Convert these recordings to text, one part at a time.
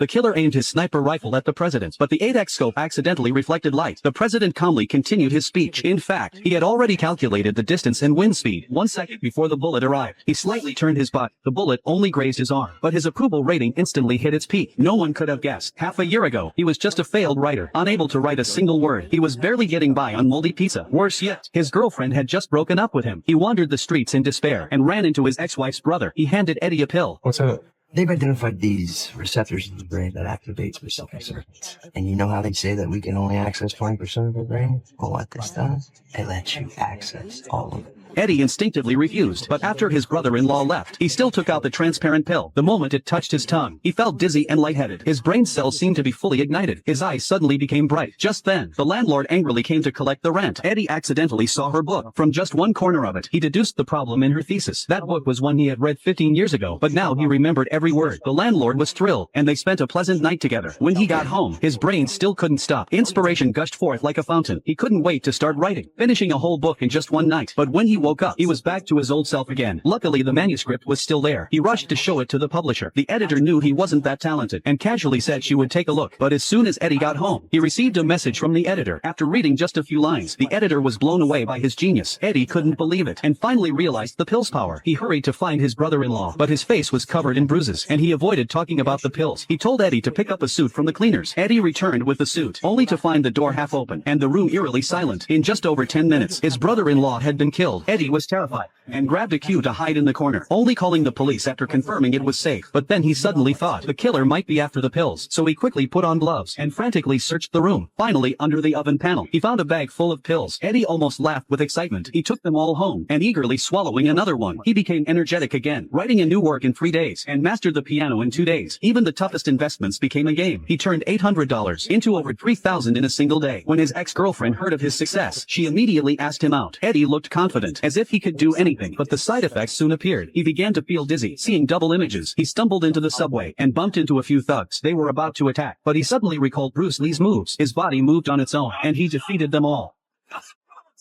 The killer aimed his sniper rifle at the president, but the 8x scope accidentally reflected light. The president calmly continued his speech. In fact, he had already calculated the distance and wind speed 1 second before the bullet arrived. He slightly turned his butt. The bullet only grazed his arm, but his approval rating instantly hit its peak. No one could have guessed. Half a year ago, he was just a failed writer, unable to write a single word. He was barely getting by on moldy pizza. Worse yet, his girlfriend had just broken up with him. He wandered the streets in despair and ran into his ex-wife's brother. He handed Eddie a pill. What's up? They've identified these receptors in the brain that activates receptor circuits. And you know how they say that we can only access 20% of the brain? Well, what this does, it lets you access all of it. Eddie instinctively refused, but after his brother-in-law left, he still took out the transparent pill. The moment it touched his tongue, he felt dizzy and lightheaded. His brain cells seemed to be fully ignited. His eyes suddenly became bright. Just then, the landlord angrily came to collect the rent. Eddie accidentally saw her book. From just one corner of it, he deduced the problem in her thesis. That book was one he had read 15 years ago, but now he remembered every word. The landlord was thrilled, and they spent a pleasant night together. When he got home, his brain still couldn't stop. Inspiration gushed forth like a fountain. He couldn't wait to start writing, finishing a whole book in just one night. But when he woke up, he was back to his old self again. Luckily, the manuscript was still there. He rushed to show it to the publisher. The editor knew he wasn't that talented and casually said she would take a look. But as soon as Eddie got home, he received a message from the editor. After reading just a few lines, the editor was blown away by his genius. Eddie couldn't believe it and finally realized the pill's power. He hurried to find his brother-in-law, but his face was covered in bruises, and he avoided talking about the pills. He told Eddie to pick up a suit from the cleaners. Eddie returned with the suit, only to find the door half open and the room eerily silent. In just over 10 minutes, his brother-in-law had been killed. Eddie was terrified and grabbed a cue to hide in the corner, only calling the police after confirming it was safe. But then he suddenly thought the killer might be after the pills, so he quickly put on gloves and frantically searched the room. Finally, under the oven panel, he found a bag full of pills. Eddie almost laughed with excitement. He took them all home, and eagerly swallowing another one, he became energetic again, writing a new work in 3 days, and mastered the piano in 2 days. Even the toughest investments became a game. He turned $800 into over $3,000 in a single day. When his ex-girlfriend heard of his success, she immediately asked him out. Eddie looked confident, as if he could do anything, but the side effects soon appeared. He began to feel dizzy, seeing double images. He stumbled into the subway and bumped into a few thugs. They were about to attack, but he suddenly recalled Bruce Lee's moves. His body moved on its own, and he defeated them all.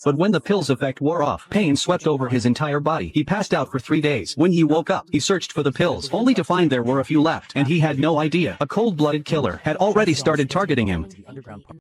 But when the pill's effect wore off, pain swept over his entire body. He passed out for 3 days. When he woke up, he searched for the pills, only to find there were a few left, and he had no idea. A cold-blooded killer had already started targeting him.